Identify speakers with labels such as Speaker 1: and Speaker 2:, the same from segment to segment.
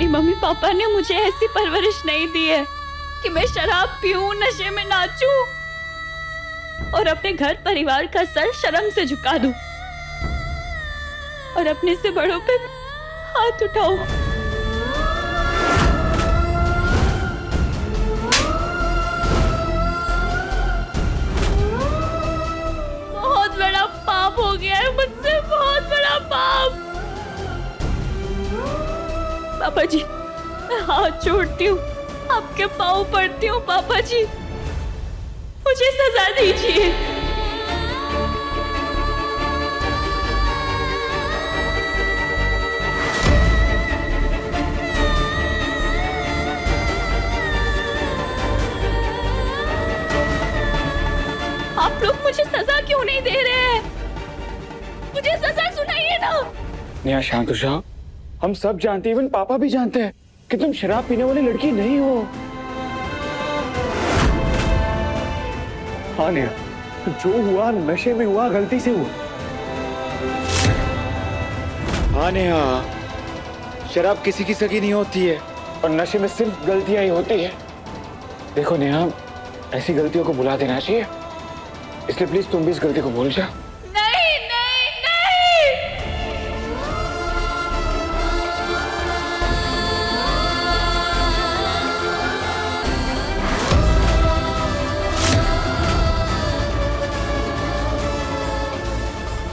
Speaker 1: मेरी mummy papa ने मुझे ऐसी परवरिश नहीं दी है कि मैं शराब पीऊं, नशे में नाचूं और अपने घर परिवार का सर शर्म से झुका दूं और अपने से बड़ों पे हाथ उठाऊं। बहुत बड़ा पाप हो गया है मुझसे, बहुत बड़ा पाप। पापा जी, मैं हाथ जोड़ती हूँ, आपके पाँव पड़ती हूँ। पापा जी, मुझे सजा दीजिए। आप लोग मुझे सजा क्यों नहीं दे रहे हैं? मुझे सजा सुनाइए ना।
Speaker 2: नेहा शांत हो जाओ। हम सब जानते हैं, इवन पापा भी जानते हैं कि तुम शराब पीने वाली लड़की नहीं हो। हाँ नेहा, जो हुआ नशे में हुआ, गलती से हुआ। हाँ नेहा, शराब किसी की सगी नहीं होती है और नशे में सिर्फ गलतियां ही होती है। देखो नेहा, ऐसी गलतियों को भुला देना चाहिए, इसलिए प्लीज तुम भी इस गलती को भूल जाओ।
Speaker 1: नहीं नहीं नहीं।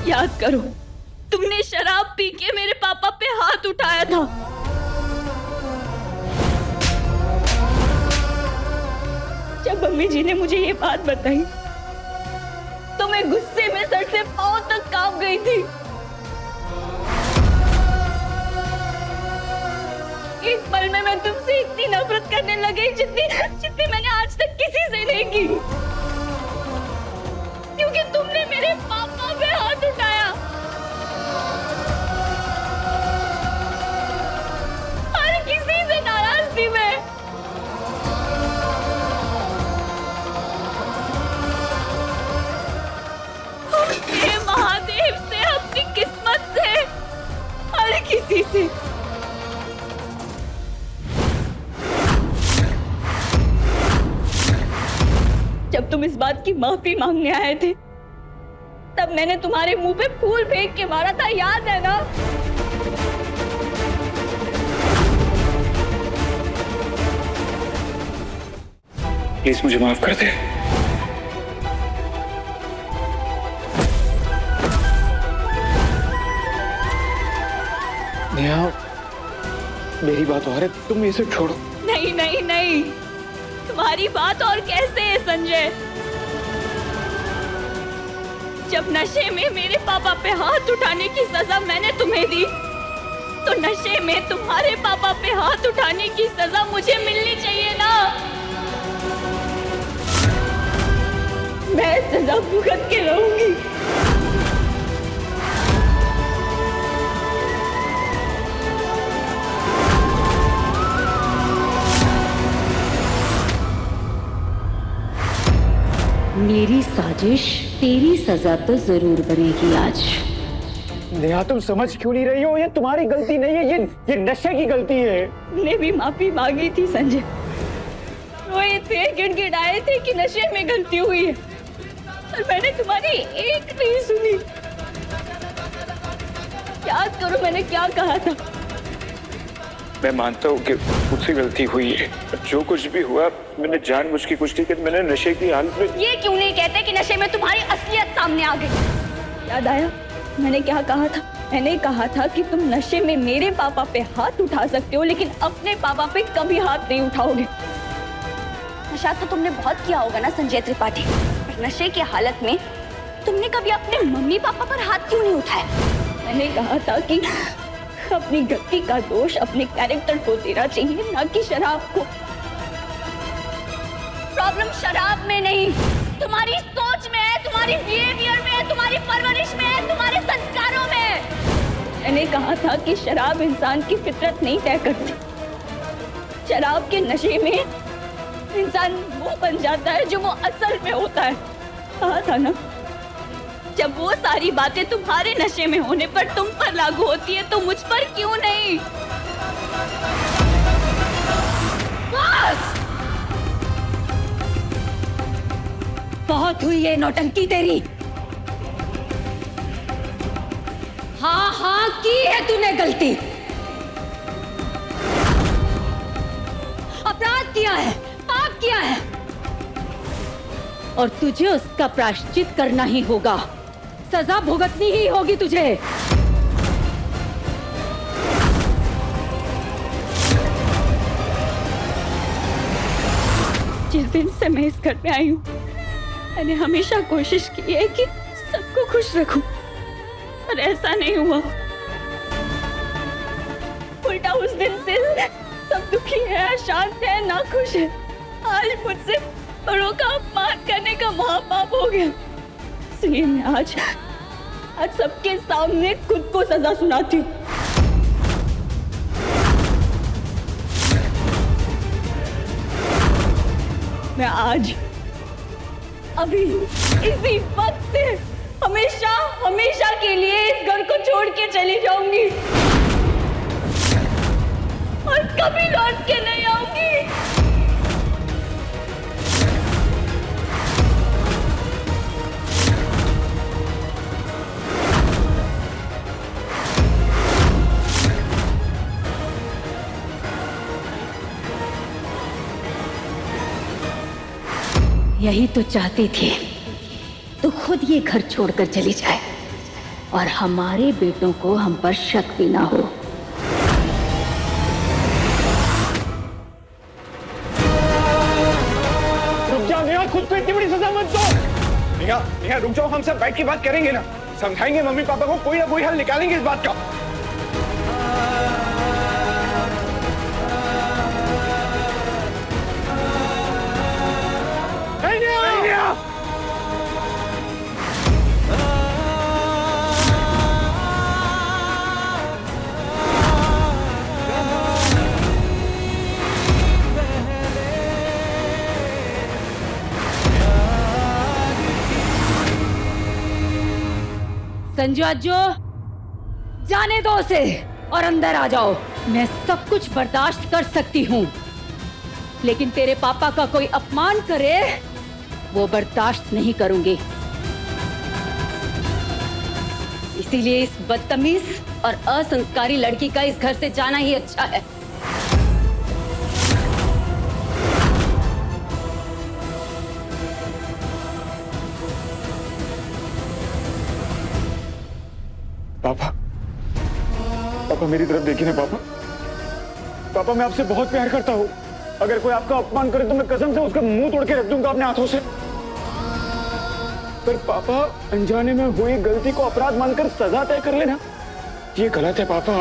Speaker 1: याद करो, तुमने शराब पी के मेरे पापा पे हाथ उठाया था। जब मम्मी जी ने मुझे ये बात बताई तो मैं गुस्से में सर से पांव तक कांप गई थी। एक पल में मैं तुमसे इतनी नफरत करने लगी जितनी मैंने आज तक किसी से नहीं की, क्योंकि तुमने मेरे पापा पे हाथ उठाया। हर किसी से नाराज थी मैं। अपने महादेव से, अपनी किस्मत से, हर किसी से। जब तुम इस बात की माफी मांगने आए थे, तब मैंने तुम्हारे मुंह पे फूल फेंक के मारा था, याद है ना?
Speaker 2: प्लीज मुझे माफ कर दे। नेहा, मेरी बात और है, तुम ये सब छोड़ो।
Speaker 1: नहीं नहीं नहीं, तुम्हारी बात और कैसे है संजय? जब नशे में मेरे पापा पे हाथ उठाने की सजा मैंने तुम्हें दी, तो नशे में तुम्हारे पापा पे हाथ उठाने की सजा मुझे मिलनी चाहिए ना। मैं सजा भुगत के रहूंगी।
Speaker 3: मेरी साजिश तेरी सजा तो जरूर बनेगी आज।
Speaker 2: नेहा, तुम समझ क्यों नहीं रही हो? ये तुम्हारी गलती नहीं है, ये नशे की गलती है।
Speaker 1: तुमने भी माफी मांगी थी संजय, रोए थे, गिड़गिड़ाए थे कि नशे में गलती हुई है, और मैंने तुम्हारी एक नहीं सुनी। याद करो मैंने क्या कहा था।
Speaker 2: मैं मानता हूँ कि मुझसे गलती हुई है, जो कुछ भी हुआ मैंने जानबूझ के कुछ नहीं किया। मैंने नशे की हालत में।
Speaker 1: ये क्यों नहीं कहते कि नशे में तुम्हारी असलियत सामने आ गई? याद आया मैंने क्या कहा था? मैंने कहा था कि तुम नशे में मेरे पापा पे हाथ उठा सकते हो, लेकिन अपने पापा पे कभी हाथ नहीं उठाओगे। नशा तो तुमने बहुत किया होगा ना संजय त्रिपाठी, पर नशे की हालत में तुमने कभी अपने मम्मी पापा पर हाथ क्यों नहीं उठाया? मैंने कहा था कि अपनी गलती का दोष अपने कैरेक्टर को देना चाहिए, ना कि शराब को। प्रॉब्लम शराब में नहीं, तुम्हारी सोच में है, तुम्हारी बिहेवियर में है, तुम्हारी परवरिश में है, तुम्हारे संस्कारों में है। मैंने कहा था कि शराब इंसान की फितरत नहीं तय करती। शराब के नशे में इंसान वो बन जाता है जो वो असल में होता है। कहा था ना, जब वो सारी बातें तुम्हारे नशे में होने पर तुम पर लागू होती है तो मुझ पर क्यों नहीं?
Speaker 3: बस, बहुत हुई ये नौटंकी तेरी। हाँ हाँ की है तूने गलती, अपराध किया है, पाप किया है, और तुझे उसका प्रायश्चित करना ही होगा, सजा भुगतनी ही होगी तुझे।
Speaker 1: जिस दिन से मैं इस घर में आई हूँ, मैंने हमेशा कोशिश की है कि सबको खुश रखूं, पर ऐसा नहीं हुआ। उल्टा उस दिन से सब दुखी है, अशांत है, नाखुश है। आज मुझसे बड़ों का अपमान करने का महापाप हो गया, इसलिए मैं आज सबके सामने खुद को सजा सुनाती हूँ। मैं आज अभी इसी वक्त से हमेशा हमेशा के लिए इस घर को छोड़ के चली जाऊंगी और कभी लौट के नहीं आऊंगी।
Speaker 3: यही तो चाहती थी, तो खुद ये घर छोड़कर चली जाए और हमारे बेटों को हम पर शक भी ना हो।
Speaker 2: रुक जाओ नेहा, खुद को इतनी बड़ी सजा मत दो। नेहा नेहा रुक जाओ, हम सब बैठ के बात करेंगे ना, समझाएंगे मम्मी पापा को, कोई ना कोई हल निकालेंगे इस बात का।
Speaker 3: संजू अज्जू, जाने दो उसे और अंदर आ जाओ। मैं सब कुछ बर्दाश्त कर सकती हूँ, लेकिन तेरे पापा का कोई अपमान करे वो बर्दाश्त नहीं करूंगी। इसीलिए इस बदतमीज और असंस्कारी लड़की का इस घर से जाना ही अच्छा है।
Speaker 2: पापा पापा मेरी तरफ देखिए ना पापा। पापा मैं आपसे बहुत प्यार करता हूँ, अगर कोई आपका अपमान करे तो मैं कसम से उसका मुंह तोड़ के रख दूंगा अपने हाथों से। पर पापा अनजाने में हुई गलती को अपराध मानकर सजा तय कर लेना, ये गलत है पापा।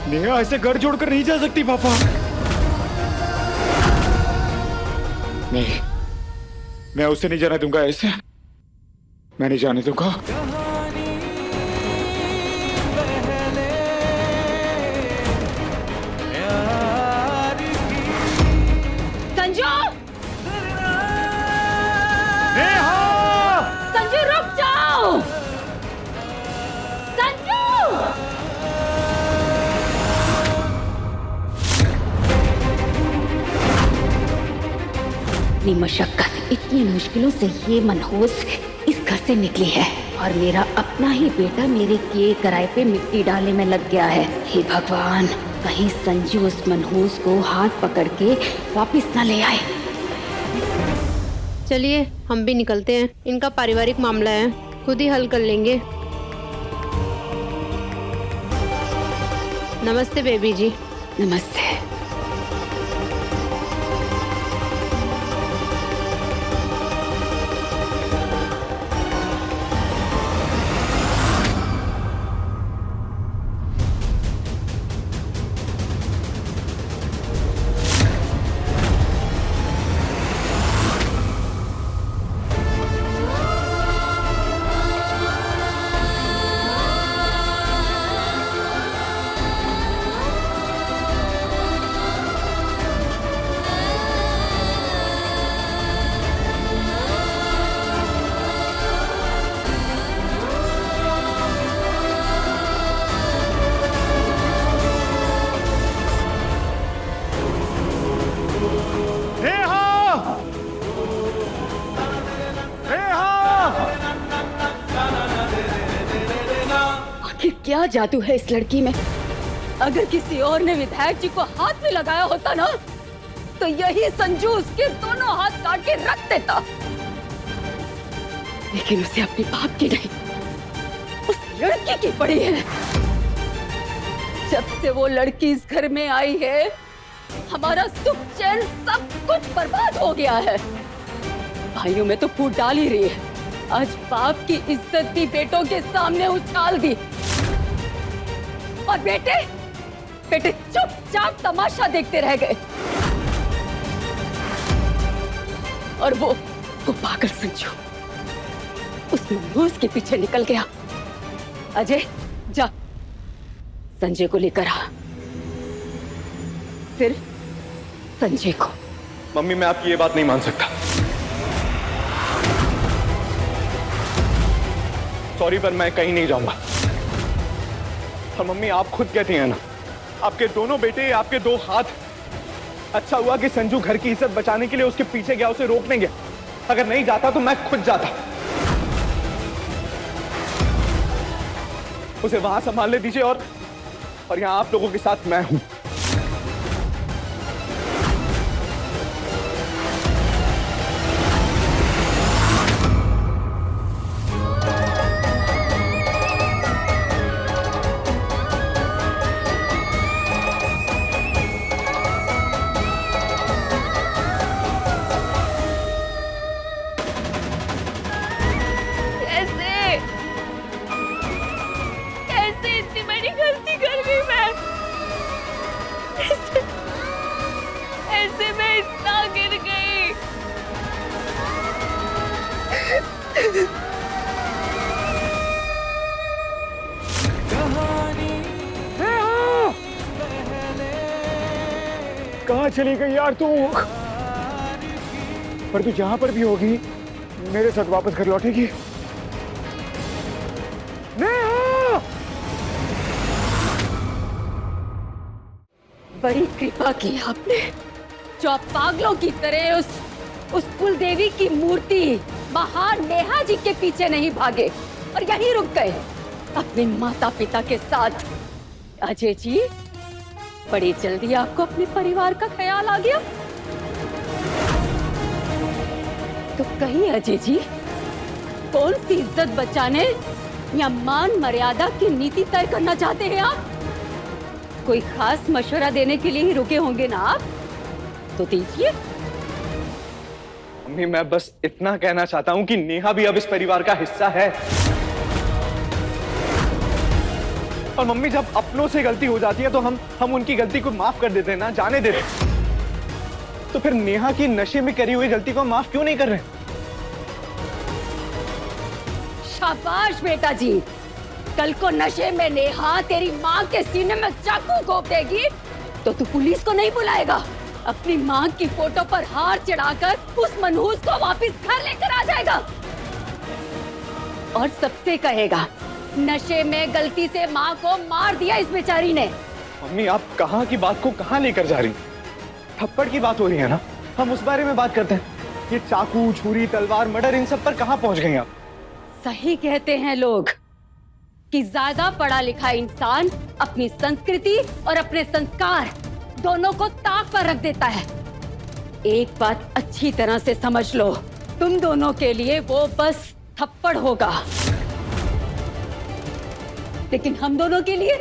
Speaker 2: नेहा ऐसे घर छोड़कर नहीं जा सकती पापा। नहीं, मैं उसे नहीं जाने दूंगा, ऐसे मैं नहीं जाने दूंगा।
Speaker 3: संजू,
Speaker 2: नेहा!
Speaker 3: संजू रुक जाओ। संजू, इतनी मशक्कत, इतनी मुश्किलों से ये मनहूस इस घर से निकली है, और मेरा अपना ही बेटा मेरे किए कराए पे मिट्टी डालने में लग गया है। हे भगवान, कहीं संजू उस मनहूस को हाथ पकड़ के वापस न ले आए।
Speaker 4: चलिए हम भी निकलते हैं, इनका पारिवारिक मामला है, खुद ही हल कर लेंगे। नमस्ते बेबी जी।
Speaker 3: नमस्ते।
Speaker 2: नेहा! नेहा!
Speaker 3: आखिर क्या जादू है इस लड़की में?
Speaker 1: अगर किसी और ने विधायक जी को हाथ में लगाया होता ना, तो यही संजू उसके दोनों हाथ काट के रख देता।
Speaker 3: लेकिन उसे अपने बाप की नहीं,
Speaker 1: उस लड़की की पड़ी है। जब से वो लड़की इस घर में आई है, हमारा सुख चैन सब कुछ बर्बाद हो गया है। भाइयों में तो फूट डाल ही रही है। आज बाप की इज्जत भी बेटों के सामने उछाल दी। और बेटे चुपचाप तमाशा देखते रह गए। और वो पागल संजू उस मनोज के पीछे निकल गया। अजय जा, संजय को लेकर आ। सिर्फ संजय को।
Speaker 5: मम्मी, मैं आपकी ये बात नहीं मान सकता। सॉरी, पर मैं कहीं नहीं जाऊंगा। और मम्मी, आप खुद कहती हैं ना, आपके दोनों बेटे, आपके दो हाथ। अच्छा हुआ कि संजू घर की इज्जत बचाने के लिए उसके पीछे गया, उसे रोकने गया। अगर नहीं जाता तो मैं खुद जाता। उसे वहां संभालने दीजिए और यहाँ आप लोगों के साथ मैं हूं।
Speaker 1: कैसे इतनी बड़ी गलती कर गई मैं? ऐसे मैं इतना गिर गई।
Speaker 2: कहाँ चली गई यार तू? पर तू जहां पर भी होगी मेरे साथ वापस घर लौटेगी। नेहा!
Speaker 1: बड़ी कृपा की आपने, जो आप पागलों की तरह उस कुल देवी की मूर्ति महान नेहा जी के पीछे नहीं भागे और यहीं रुक गए अपने माता पिता के साथ। अजय जी, बड़ी जल्दी आपको अपने परिवार का ख्याल आ गया। तो कहीं अजय जी कौन सी इज्जत बचाने या मान मर्यादा की नीति तय करना चाहते हैं आप? कोई खास मशवरा देने के लिए ही रुके होंगे ना आप? तो दीजिए।
Speaker 5: मम्मी, मैं बस इतना कहना चाहता हूं कि नेहा भी अब इस परिवार का हिस्सा है। और मम्मी, जब अपनों से गलती हो जाती है तो हम उनकी गलती को माफ कर देते हैं ना, जाने देते। तो फिर नेहा की नशे में करी हुई गलती को माफ क्यों नहीं कर रहे?
Speaker 1: शाबाश बेटा जी। कल को नशे में नेहा तेरी माँ के सीने में चाकू घोंप देगी तो तू पुलिस को नहीं बुलाएगा, अपनी माँ की फोटो पर हार चढ़ाकर उस मनहूस को वापस घर लेकर आ जाएगा और सबसे कहेगा नशे में गलती से माँ को मार दिया इस बेचारी ने।
Speaker 5: मम्मी, आप कहाँ की बात को कहाँ लेकर जा रही? थप्पड़ की बात हो रही है ना, हम उस बारे में बात करते हैं। ये चाकू, छुरी, तलवार, मर्डर, इन सब पर कहाँ पहुंच गई आप?
Speaker 1: सही कहते हैं लोग कि ज्यादा पढ़ा लिखा इंसान अपनी संस्कृति और अपने संस्कार दोनों को ताक पर रख देता है। एक बात अच्छी तरह से समझ लो, तुम दोनों के लिए वो बस थप्पड़ होगा, लेकिन हम दोनों के लिए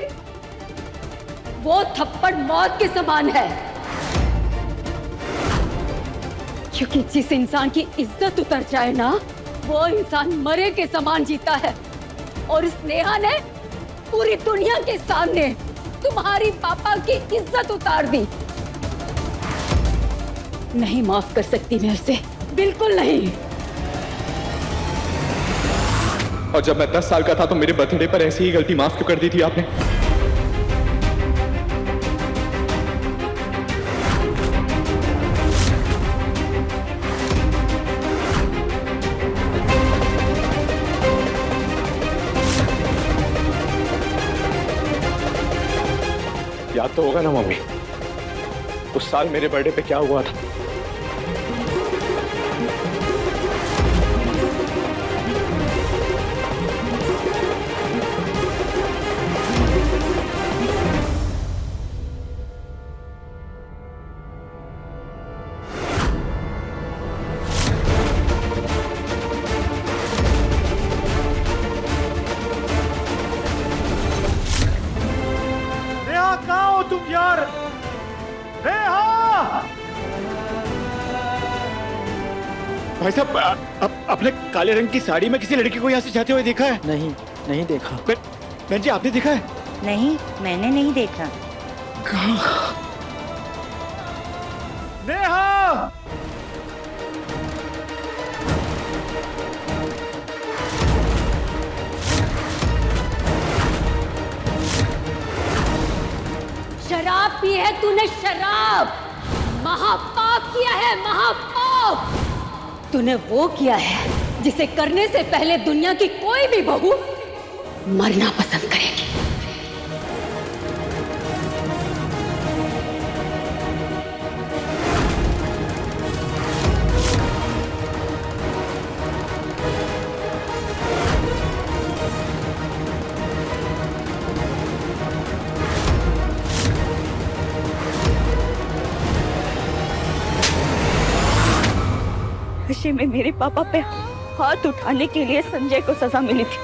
Speaker 1: वो थप्पड़ मौत के समान है। क्योंकि जिस इंसान की इज्जत उतर जाए ना, वो इंसान मरे के समान जीता है। और इस नेहा ने पूरी दुनिया के सामने तुम्हारी पापा की इज्जत उतार दी। नहीं माफ कर सकती मैं उसे, बिल्कुल नहीं।
Speaker 5: और जब मैं 10 साल का था तो मेरे बर्थडे पर ऐसी ही गलती माफ क्यों कर दी थी आपने? याद तो होगा ना मम्मी, उस साल मेरे बर्थडे पे क्या हुआ था।
Speaker 2: नेहा कहाँ हो तुम यार? नेहा! भाई साहब, अपने काले रंग की साड़ी में किसी लड़की को यहाँ से जाते हुए देखा है?
Speaker 6: नहीं, नहीं देखा।
Speaker 2: बहन जी, आपने देखा है?
Speaker 7: नहीं, मैंने नहीं देखा।
Speaker 2: कहाँ? नेहा!
Speaker 3: शराब पी है तूने, शराब। महापाप किया है, महापाप। तूने वो किया है जिसे करने से पहले दुनिया की कोई भी बहू मरना पसंद करेगी।
Speaker 1: नशे में मेरे पापा पे हाथ उठाने के लिए संजय को सजा मिली थी।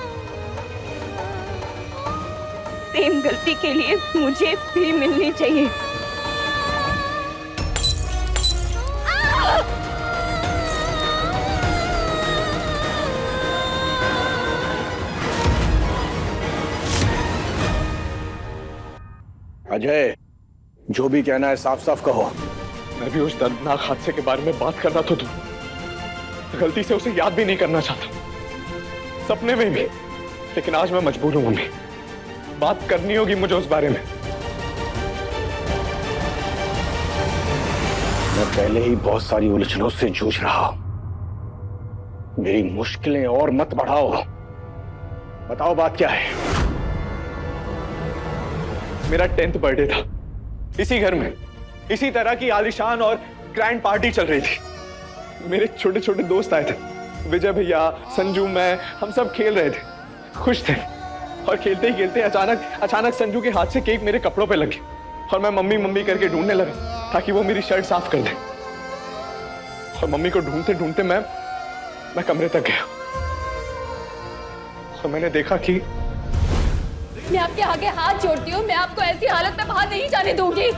Speaker 1: सेम गलती के लिए मुझे भी मिलनी चाहिए।
Speaker 5: अजय, जो भी कहना है साफ साफ कहो। मैं भी उस दर्दनाक हादसे के बारे में बात कर रहा था, तुम गलती से उसे याद भी नहीं करना चाहता, सपने में भी। लेकिन आज मैं मजबूर हूं मम्मी, बात करनी होगी मुझे उस बारे में। मैं पहले ही बहुत सारी उलझनों से जूझ रहा हूं, मेरी मुश्किलें और मत बढ़ाओ। बताओ बात क्या है? मेरा 10th बर्थडे था, इसी घर में इसी तरह की आलीशान और ग्रैंड पार्टी चल रही थी। मेरे छोटे छोटे दोस्त आए थे, विजय भैया, संजू, मैं, हम सब खेल रहे थे, खुश थे। और खेलते ही खेलते अचानक संजू के हाथ से केक मेरे कपड़ों पे लग गया और मैं मम्मी मम्मी करके ढूंढने लगा ताकि वो मेरी शर्ट साफ कर दे। और मम्मी को ढूंढते ढूंढते मैं कमरे तक गया और मैंने देखा कि
Speaker 1: मैं आपके आगे हाथ जोड़ती हूँ, मैं आपको ऐसी हालत में बाहर नहीं जाने दूंगी।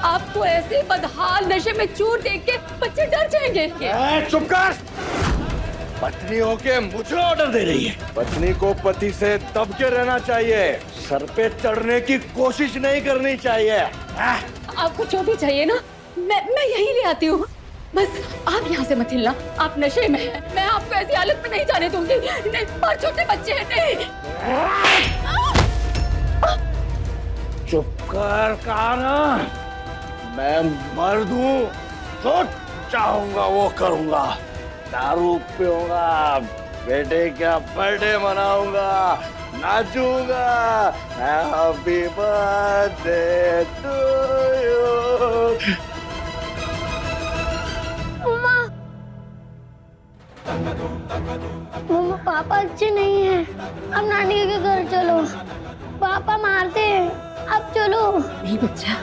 Speaker 1: आपको ऐसे बदहाल नशे में चूर देख के बच्चे डर जाएंगे।
Speaker 5: चुप कर! पत्नी होके मुझे ऑर्डर दे रही है। पत्नी को पति से दब के रहना चाहिए, सर पे चढ़ने की कोशिश नहीं करनी चाहिए।
Speaker 1: आपको जो भी चाहिए ना, मैं यही ले आती हूँ। बस आप यहाँ से मत हिलना, आप नशे में हैं। मैं आपको ऐसी हालत में नहीं जाने दूंगी। नहीं, और छोटे बच्चे हैं, नहीं।
Speaker 5: चुप कर, कहा ना, मैं मर्द हूँ, जो चाहूंगा वो करूंगा। दारू पीऊंगा, बेटे का बर्थडे मनाऊंगा, नाचूंगा। Happy birthday to you.
Speaker 8: Mamma, papa अच्छे नहीं हैं। अब नानी के घर चलो, पापा मारते हैं। अब चलो।
Speaker 3: नहीं बच्चा,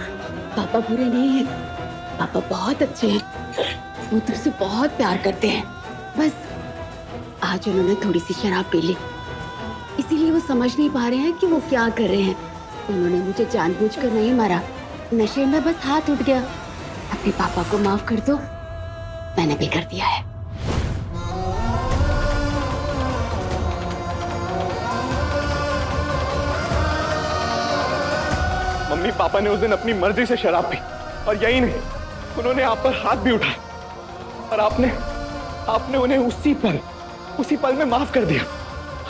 Speaker 3: पापा बुरे नहीं हैं, पापा बहुत अच्छे हैं, वो तुझसे बहुत प्यार करते हैं। बस आज उन्होंने थोड़ी सी शराब पी ली, इसीलिए वो समझ नहीं पा रहे हैं कि वो क्या कर रहे हैं। उन्होंने मुझे जानबूझकर नहीं मारा, नशे में बस हाथ उठ गया। अपने पापा को माफ कर दो, मैंने भी कर दिया है।
Speaker 5: मम्मी पापा ने उस दिन अपनी मर्जी से शराब पी, और यही नहीं, उन्होंने आप पर हाथ भी उठाया, और आपने उन्हें उसी पल में माफ कर दिया।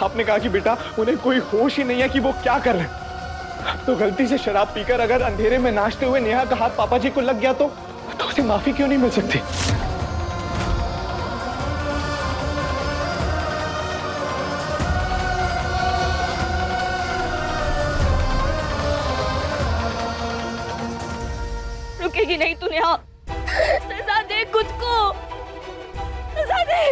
Speaker 5: आपने कहा कि बेटा, उन्हें कोई होश ही नहीं है कि वो क्या कर रहे हैं। तो गलती से शराब पीकर अगर अंधेरे में नाचते हुए नेहा का हाथ पापा जी को लग गया तो उसे माफी क्यों नहीं मिल सकती?
Speaker 1: रुकेगी नेहा, सजा दे खुद को, सजा दे।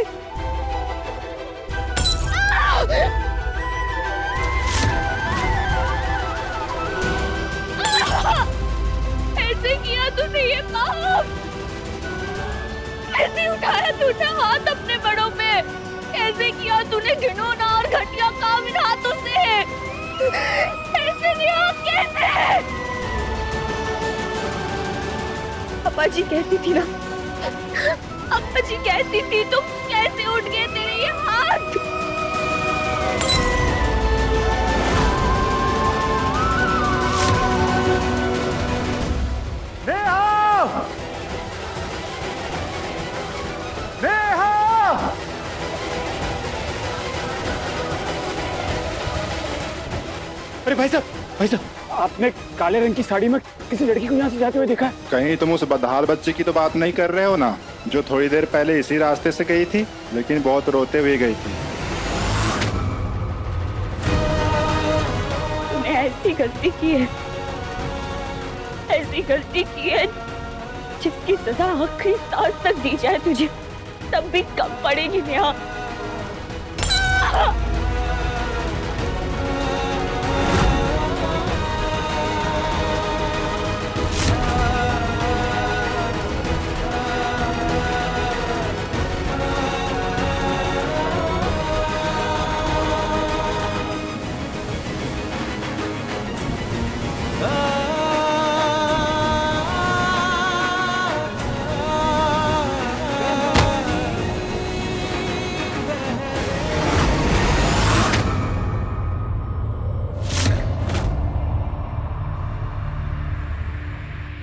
Speaker 1: ऐसे किया तूने ये पाप, ऐसे उठाया तूने हाथ अपने बड़ों पे, ऐसे किया तूने घिनौना और घटिया काम इन हाथों से, ऐसे नहीं, कैसे? अप्पा जी कहती थी ना, अप्पा जी कहती थी, तो कैसे उठ गए तेरे ये हाथ?
Speaker 2: नेहा! नेहा! अरे भाई साहब, आपने काले रंग की साड़ी में किसी लड़की को यहाँ से जाते हुए देखा है?
Speaker 6: कहीं तुम उस बदहाल बच्चे की तो बात नहीं कर रहे हो ना, जो थोड़ी देर पहले इसी रास्ते से गई थी, लेकिन बहुत रोते हुए गई थी।
Speaker 1: तूने ऐसी गलती की है, ऐसी गलती की है जिसकी सजा आखिरी सांस तक दी जाए तुझे, तब भी कम पड़ेगी नेहा।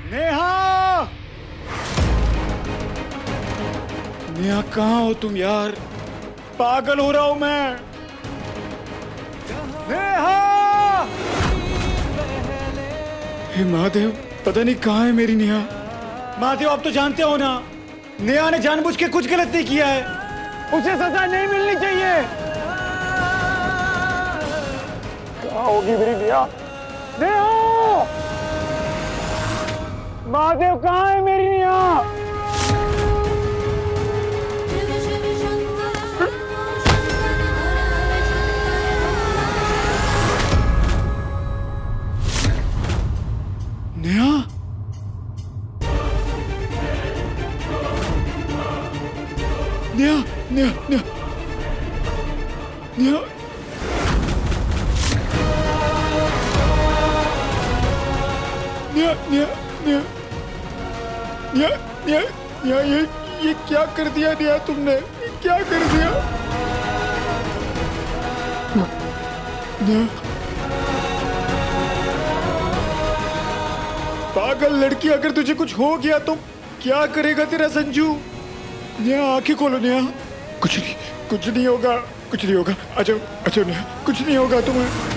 Speaker 2: नेहा! नेहा कहाँ हो तुम यार? पागल हो रहा हूं मैं। नेहा! हे महादेव, पता नहीं कहाँ है मेरी नेहा। महादेव, आप तो जानते हो ना, नेहा ने जानबूझ के कुछ गलत नहीं किया है, उसे सजा नहीं मिलनी चाहिए। कहाँ होगी मेरी नेहा? नेहा! महादेव, कहाँ है मेरी नेहा? नेहा? नेहा, नेहा, नेहा, नेहा, नेहा, नेहा, नेहा, नेहा, नेहा, नेहा, ये क्या कर दिया नेहा तुमने? ये क्या कर दिया? नेहा, पागल लड़की, अगर तुझे कुछ हो गया तो क्या करेगा तेरा संजू? नेहा, आंखें खोलो नेहा। कुछ नहीं होगा, कुछ नहीं होगा। अच्छा अच्छा नेहा, कुछ नहीं होगा तुम्हें।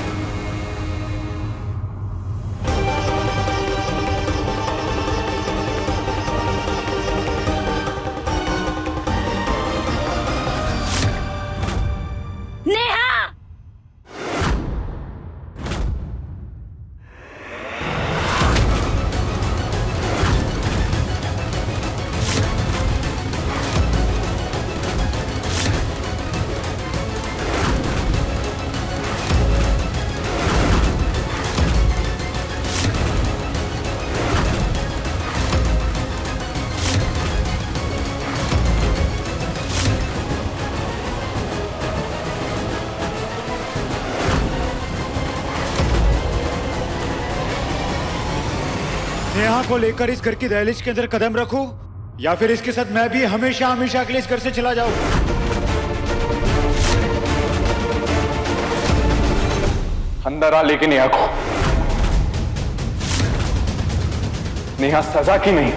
Speaker 2: नेहा को लेकर इस घर की दहलीज के अंदर कदम रखूं या फिर इसके साथ मैं भी हमेशा हमेशा के लिए इस घर से चला जाऊं?
Speaker 5: अंदर आ लेके नेहा को। नेहा सजा की नहीं,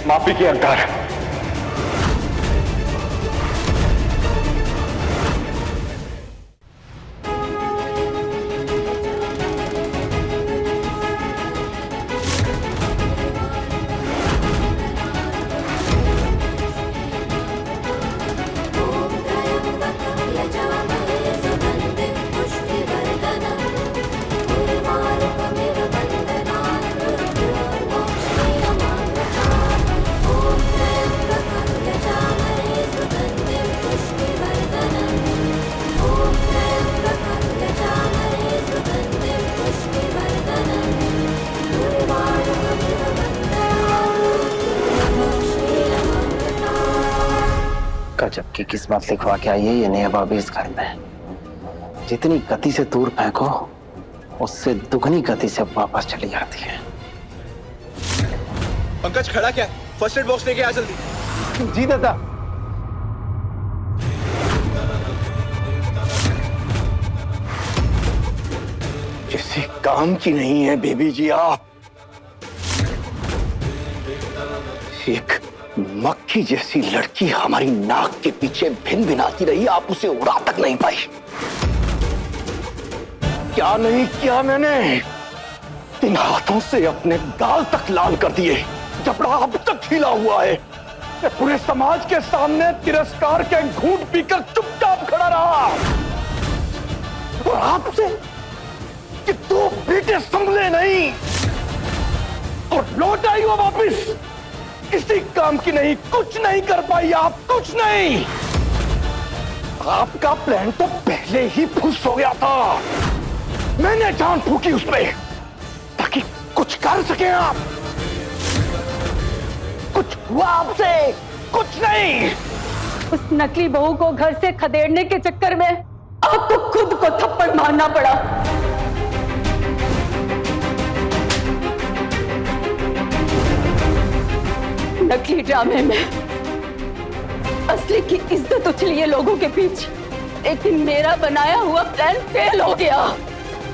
Speaker 5: माफी की हकदार है।
Speaker 9: गजब की किस्मत लिखवा के आई है ये नेहा भाभी इस घर में। जितनी गति से दूर फेंको उससे दुगनी गति से वापस चली जाती है।
Speaker 5: पंकज खड़ा क्या है? फर्स्ट एड बॉक्स लेके आ जल्दी।
Speaker 2: जी दादा।
Speaker 5: किसी काम की नहीं है बेबी जी आप। एक मक्खी जैसी लड़की हमारी नाक के पीछे भिन भिनाती रही, आप उसे उड़ा तक नहीं पाई। क्या नहीं किया मैंने? इन हाथों से अपने गाल तक लाल कर दिए, जबड़ा अब तक खिला हुआ है। मैं पूरे समाज के सामने तिरस्कार के घूंट पीकर चुपचाप खड़ा रहा, और आपसे कि 2 बेटे संभले नहीं और लौट आई हो वापिस। किसी काम की नहीं, कुछ नहीं कर पाई आप, कुछ नहीं। आपका प्लान तो पहले ही फुस हो गया था। मैंने जान फूकी उस पे ताकि कुछ कर सके आप। कुछ हुआ आपसे? कुछ नहीं।
Speaker 1: उस नकली बहू को घर से खदेड़ने के चक्कर में आपको खुद को थप्पड़ मारना पड़ा। नकली ड्रामे में असली की इज्जत उछली है लोगों के पीछे, लेकिन मेरा बनाया हुआ प्लान फेल हो गया।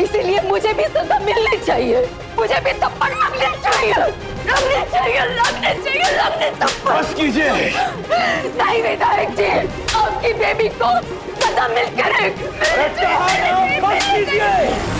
Speaker 1: इसीलिए मुझे भी सजा मिलनी चाहिए, मुझे भी थप्पड़ लगने चाहिए, लगने चाहिए, लगने चाहिए, लगने थप्पड़।
Speaker 5: बस कीजिए।
Speaker 1: नहीं विधायक जी, आपकी बेबी को सजा मिलकर
Speaker 5: बस कीजिए।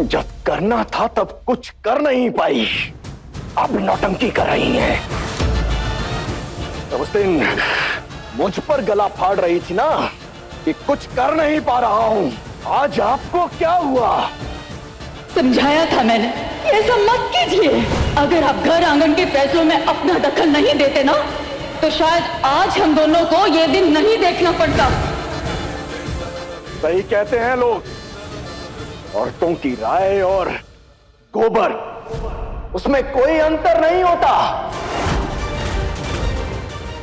Speaker 5: जब करना था तब कुछ कर नहीं पाई, अब नौटंकी कर रही है। उस दिन मुझ पर गला फाड़ रही थी ना कि कुछ कर नहीं पा रहा हूं। आज आपको क्या हुआ?
Speaker 1: समझाया था मैंने, ऐसा मत कीजिए। अगर आप घर आंगन के फैसलों में अपना दखल नहीं देते ना, तो शायद आज हम दोनों को ये दिन नहीं देखना पड़ता।
Speaker 5: सही कहते हैं लोग, औरतों की राय और गोबर, उसमें कोई अंतर नहीं होता।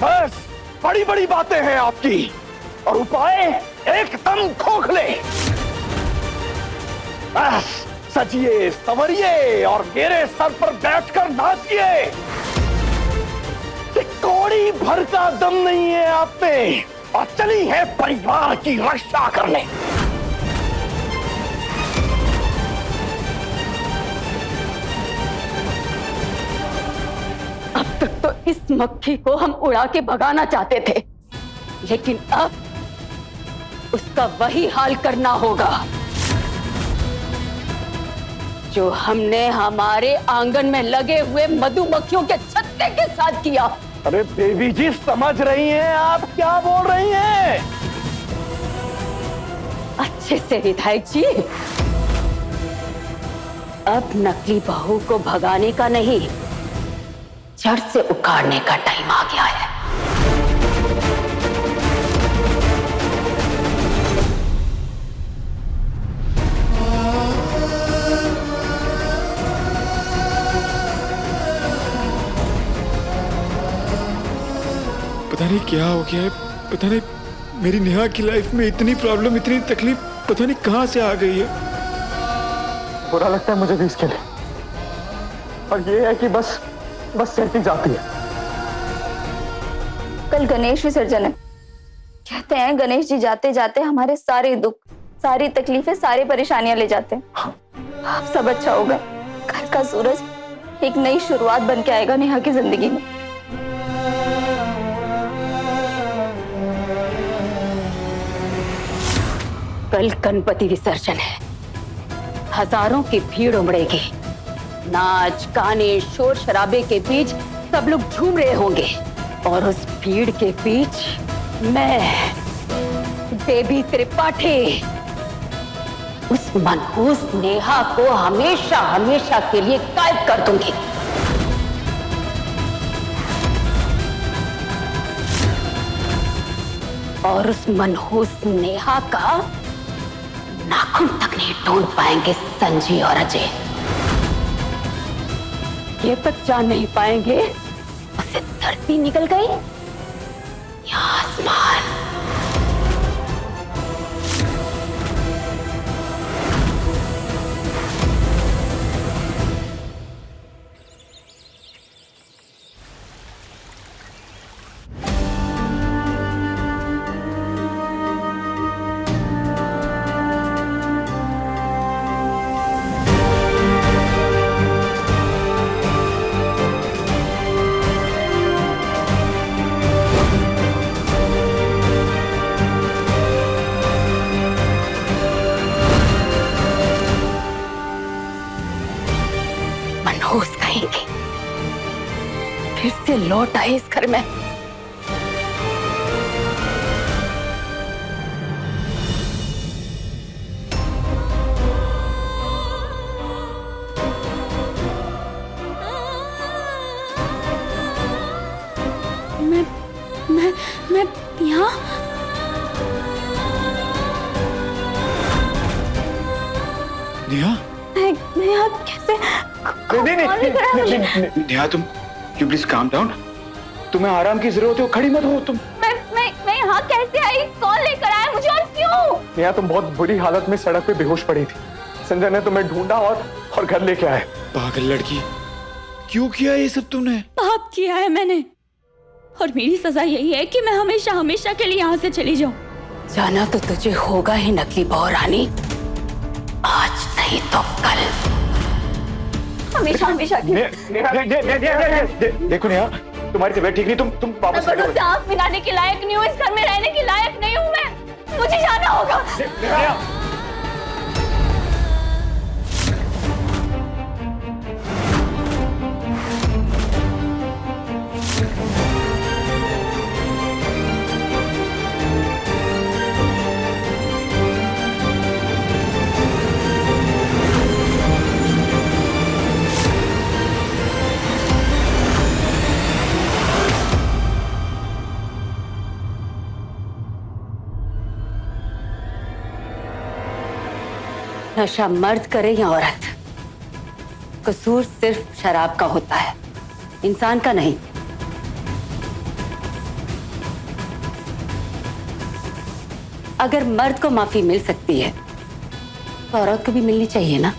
Speaker 5: बस बड़ी बड़ी बातें हैं आपकी और उपाय एकदम खोखले। बस सजिए संवरिए और मेरे सर पर बैठकर नाचिए। कौड़ी भर का दम नहीं है आप में, और चली है परिवार की रक्षा करने।
Speaker 1: अब तक तो इस मक्खी को हम उड़ा के भगाना चाहते थे, लेकिन अब उसका वही हाल करना होगा जो हमने हमारे आंगन में लगे हुए मधुमक्खियों के छत्ते के साथ किया।
Speaker 5: अरे बेबी जी, समझ रही हैं आप क्या बोल रही हैं?
Speaker 1: अच्छे से विधायक जी, अब नकली बहू को भगाने का नहीं, जड़ से उखाड़ने का टाइम आ गया है।
Speaker 2: पता नहीं क्या हो गया है, पता नहीं मेरी नेहा की लाइफ में इतनी प्रॉब्लम, इतनी तकलीफ पता नहीं कहां से आ गई है।
Speaker 5: बुरा लगता है मुझे भी इसके लिए, और ये है कि बस सेटिंग जाती है।
Speaker 1: कल गणेश विसर्जन है, कहते हैं गणेश जी जाते जाते हमारे सारे दुख, सारी तकलीफें, सारी परेशानियां ले जाते हैं। अब सब अच्छा होगा, कल का सूरज एक नई शुरुआत बन के आएगा नेहा की जिंदगी में।
Speaker 3: कल गणपति विसर्जन है। हजारों की भीड़ उमड़ेगी। नाच गाने शोर शराबे के बीच सब लोग झूम रहे होंगे और उस भीड़ के बीच मैं बेबी त्रिपाठी उस मनहूस नेहा को हमेशा हमेशा के लिए गायब कर दूंगी। और उस मनहूस नेहा का नाखून तक नहीं ढूंढ पाएंगे संजी और अजय। ये तक जान नहीं पाएंगे उसे धरती निकल गई या आसमान। मनहूस कहेंगे फिर से लौट आए इस घर में।
Speaker 1: मैं यहाँ
Speaker 2: नेहा,
Speaker 1: मैं यहाँ कैसे?
Speaker 2: नेहा तुम प्लीज काम डाउन। तुम्हें आराम की जरूरत है, खड़ी मत हो तुम।
Speaker 1: मैं यहाँ कैसे आई? कौन लेकर आया मुझे और क्यों?
Speaker 5: नेहा तुम बहुत बुरी हालत में सड़क पे बेहोश पड़ी थी। संजय ने तुम्हें ढूंढा और घर लेके आए।
Speaker 2: पागल लड़की, क्यों किया ये सब तुमने?
Speaker 1: पाप किया है मैंने और मेरी सजा यही है कि मैं हमेशा हमेशा के लिए यहाँ से चली जाऊँ।
Speaker 3: जाना तो तुझे होगा ही नकली बहू रानी, आज नहीं तो कल।
Speaker 1: हमेशा हमेशा के लिए।
Speaker 5: देखो नेहा, तुम्हारी तबीयत ठीक नहीं, तुम वापस
Speaker 1: मैं बस आँख मिलाने के लायक नहीं हूँ, इस घर में रहने के लायक नहीं हूँ मैं। मुझे जाना होगा।
Speaker 3: नशा मर्द करे या औरत, कसूर सिर्फ शराब का होता है, इंसान का नहीं। अगर मर्द को माफी मिल सकती है तो औरत को भी मिलनी चाहिए ना।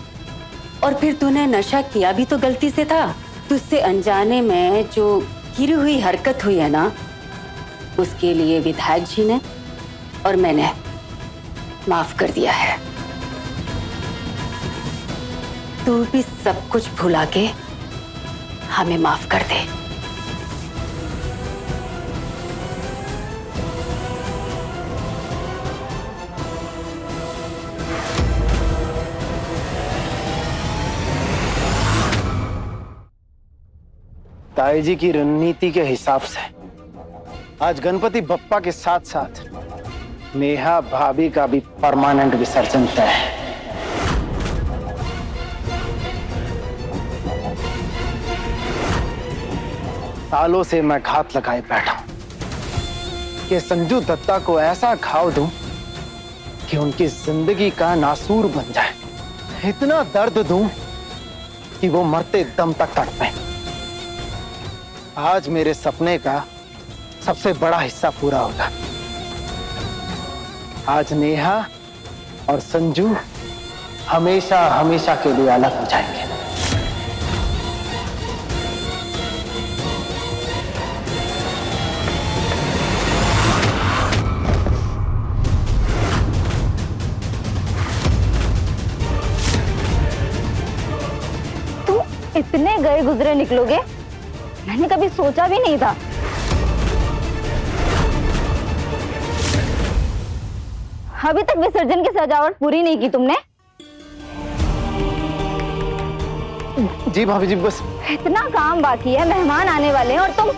Speaker 3: और फिर तूने नशा किया भी तो गलती से था। तुझसे अनजाने में जो गिरी हुई हरकत हुई है ना, उसके लिए विधायक जी ने और मैंने माफ कर दिया है। तू भी सब कुछ भुला के हमें माफ कर दे।
Speaker 9: ताई जी की रणनीति के हिसाब से आज गणपति बप्पा के साथ साथ नेहा भाभी का भी परमानेंट विसर्जन तय है। सालों से मैं घात लगाए बैठा हूं कि संजू दत्ता को ऐसा घाव दूं कि उनकी जिंदगी का नासूर बन जाए, इतना दर्द दूं कि वो मरते दम तक तड़पे। आज मेरे सपने का सबसे बड़ा हिस्सा पूरा होगा। आज नेहा और संजू हमेशा हमेशा के लिए अलग हो जाएंगे।
Speaker 1: इतने गए गुजरे निकलोगे, मैंने कभी सोचा भी नहीं था।
Speaker 3: अभी तक विसर्जन की सजावट पूरी नहीं की तुमने?
Speaker 9: जी भाभी जी, बस
Speaker 3: इतना काम बाकी है, मेहमान आने वाले हैं और तुम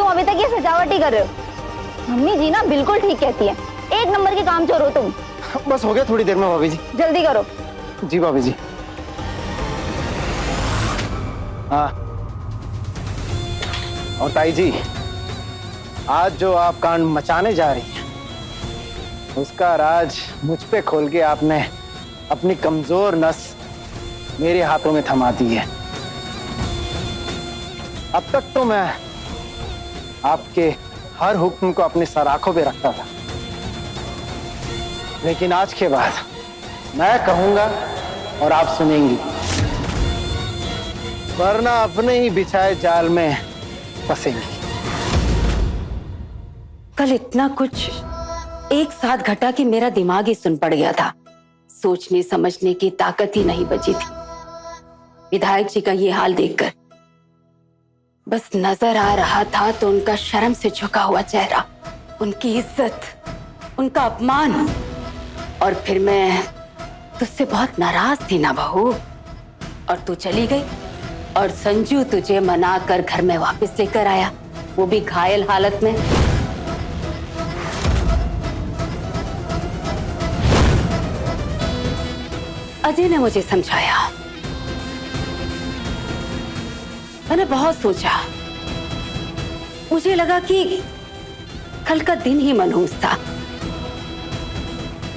Speaker 3: अभी तक ये सजावट ही कर रहे हो। मम्मी जी ना बिल्कुल ठीक कहती है, एक नंबर के काम चोर हो तुम।
Speaker 9: बस हो गया थोड़ी देर में भाभी जी।
Speaker 3: जल्दी करो।
Speaker 9: जी भाभी जी। हाँ, और ताई जी, आज जो आप कांड मचाने जा रही हैं उसका राज मुझ पे खोल के आपने अपनी कमजोर नस मेरे हाथों में थमा दी है। अब तक तो मैं आपके हर हुक्म को अपनी सराखों पे रखता था, लेकिन आज के बाद मैं कहूंगा और आप सुनेंगी, वरना अपने ही बिछाए जाल में फंसेंगी।
Speaker 3: कल इतना कुछ एक साथ घटा कि मेरा दिमाग ही सुन पड़ गया था। सोचने समझने की ताकत ही नहीं बची थी। विधायक जी का ये हाल देखकर बस नजर आ रहा था तो उनका शर्म से झुका हुआ चेहरा, उनकी इज्जत, उनका अपमान, और फिर मैं तुझसे बहुत नाराज थी ना बहू, और तू चली गई और संजू तुझे मना कर घर में वापस लेकर आया, वो भी घायल हालत में। अजय ने मुझे समझाया, मैंने बहुत सोचा, मुझे लगा कि कल का दिन ही मनहूस था।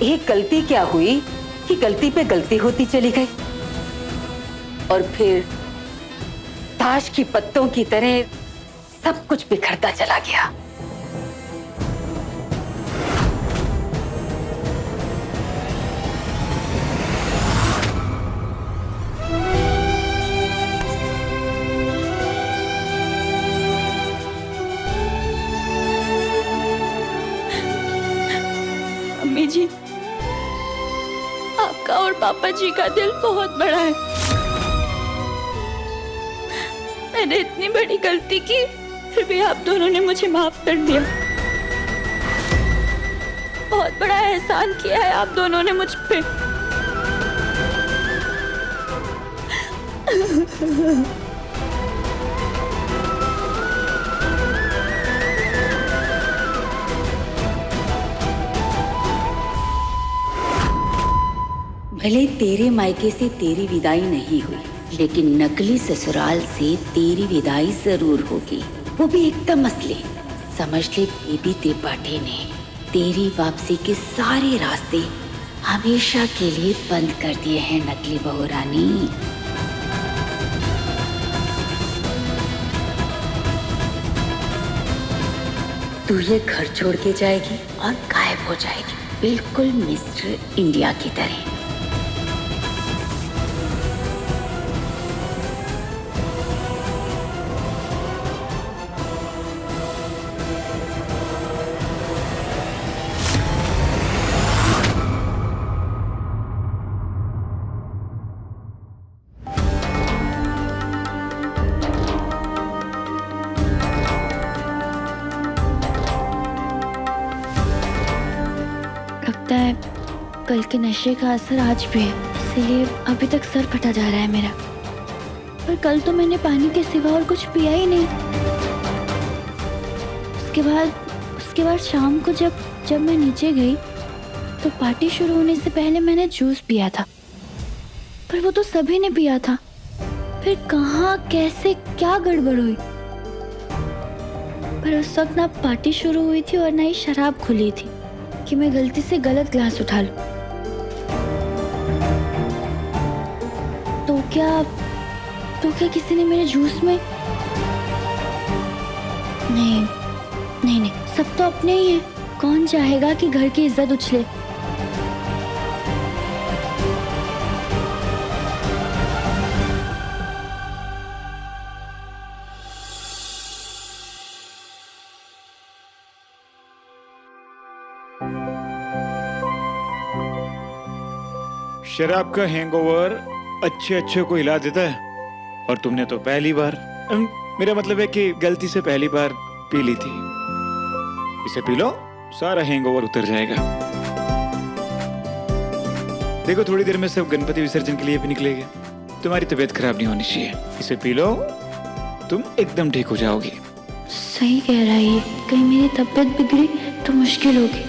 Speaker 3: एक गलती क्या हुई कि गलती पे गलती होती चली गई, और फिर ताश की पत्तों की तरह सब कुछ बिखरता चला गया।
Speaker 1: मम्मी जी, आपका और पापा जी का दिल बहुत बड़ा है। मैंने इतनी बड़ी गलती की, फिर भी आप दोनों ने मुझे माफ कर दिया। बहुत बड़ा एहसान किया है आप दोनों ने मुझ पे।
Speaker 3: भले तेरे मायके से तेरी विदाई नहीं हुई, लेकिन नकली ससुराल से तेरी विदाई जरूर होगी, वो भी एकदम असली। समझ ले बेबी त्रिपाठी ने तेरी वापसी के सारे रास्ते हमेशा के लिए बंद कर दिए हैं नकली बहू रानी। तू ये घर छोड़ के जाएगी और गायब हो जाएगी, बिल्कुल मिस्टर इंडिया की तरह।
Speaker 1: लगता है कल के नशे का असर आज भी है, इसीलिए अभी तक सर फटा जा रहा है मेरा। पर कल तो मैंने पानी के सिवा और कुछ पिया ही नहीं। उसके बाद शाम को जब मैं नीचे गई तो पार्टी शुरू होने से पहले मैंने जूस पिया था, पर वो तो सभी ने पिया था। फिर कहाँ, कैसे, क्या गड़बड़ हुई? पर उस वक्त ना पार्टी शुरू हुई थी और ना ही शराब खुली थी कि मैं गलती से गलत ग्लास उठा लूं। तो क्या किसी ने मेरे जूस में? नहीं, सब तो अपने ही हैं। कौन चाहेगा कि घर की इज्जत उछले?
Speaker 2: शराब का हैंगओवर अच्छे को हिला देता है, और तुमने तो पहली बार, मेरा मतलब है कि गलती से पहली बार पी ली थी। इसे पी लो, सारा हैंगओवर उतर जाएगा। देखो थोड़ी देर में सब गणपति विसर्जन के लिए भी निकलेंगे। तुम्हारी तबीयत खराब नहीं होनी चाहिए, इसे पी लो, तुम एकदम ठीक हो जाओगी।
Speaker 1: सही कह रहा है ये, कहीं मेरी तबीयत बिगड़ी तो मुश्किल होगी।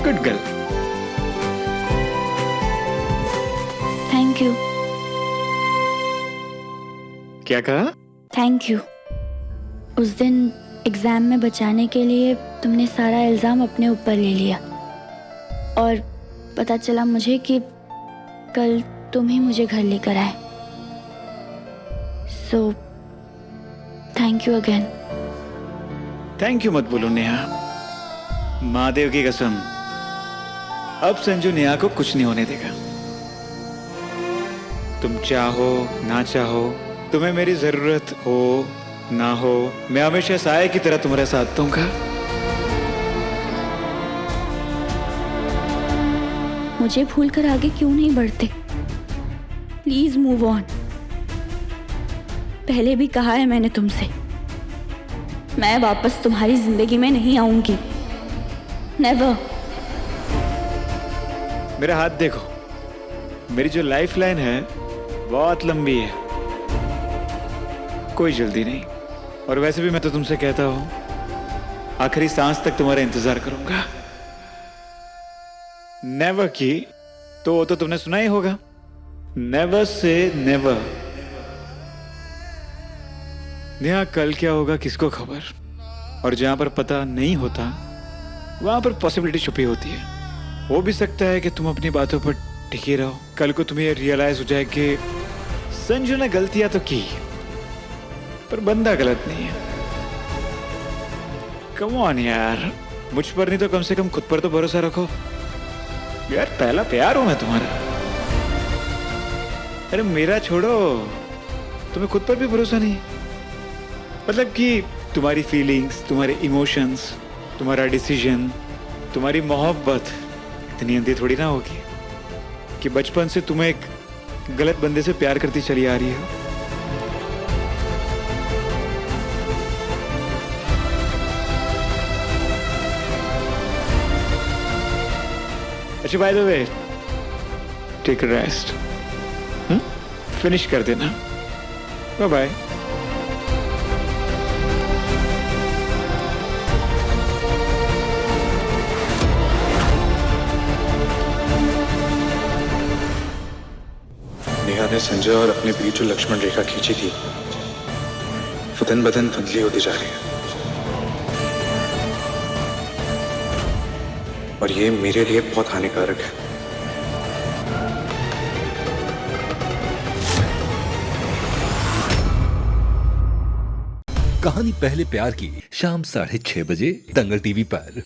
Speaker 2: Good girl.
Speaker 1: Thank you.
Speaker 2: क्या कहा?
Speaker 1: Thank you. उस दिन एग्जाम में बचाने के लिए तुमने सारा इल्जाम अपने ऊपर ले लिया और पता चला मुझे कि कल तुम ही मुझे घर लेकर आए। So thank you again.
Speaker 2: Thank you मत बोलो नेहा, महादेव की कसम, अब संजू नेहा को कुछ नहीं होने देगा। तुम चाहो ना चाहो, तुम्हें मेरी जरूरत हो ना हो, मैं हमेशा साये की तरह तुम्हारे साथ दूंगा।
Speaker 1: मुझे भूलकर आगे क्यों नहीं बढ़ते? Please move on. पहले भी कहा है मैंने तुमसे, मैं वापस तुम्हारी जिंदगी में नहीं आऊंगी। नेवर।
Speaker 2: मेरा हाथ देखो, मेरी जो लाइफ लाइन है बहुत लंबी है, कोई जल्दी नहीं। और वैसे भी मैं तो तुमसे कहता हूं आखिरी सांस तक तुम्हारा इंतजार करूंगा। नेवर की तो वो तो तुमने सुना ही होगा, नेवर से नेवर। नेहा कल क्या होगा किसको खबर, और जहां पर पता नहीं होता वहां पर पॉसिबिलिटी छुपी होती है। हो भी सकता है कि तुम अपनी बातों पर टिके रहो, कल को तुम्हें रियलाइज हो जाए कि संजू ने गलतियां तो की पर बंदा गलत नहीं है। कम ऑन यार, मुझ पर नहीं तो कम से कम खुद पर तो भरोसा रखो यार, पहला प्यार हूं मैं तुम्हारा। अरे मेरा छोड़ो, तुम्हें खुद पर भी भरोसा नहीं? मतलब कि तुम्हारी फीलिंग्स, तुम्हारे इमोशंस, तुम्हारा डिसीजन, तुम्हारी मोहब्बत इतनी अंधी थोड़ी ना होगी कि बचपन से तुम्हें एक गलत बंदे से प्यार करती चली आ रही हो। अच्छा by the way, take rest, finish कर देना। Bye bye.
Speaker 10: नेहा ने संजय और अपने बीच जो लक्ष्मण रेखा खींची थी वो दिन ब दिन धुंधली होती जा रही है, और ये मेरे लिए बहुत हानिकारक है।
Speaker 11: कहानी पहले प्यार की शाम 6:30 बजे दंगल टीवी पर।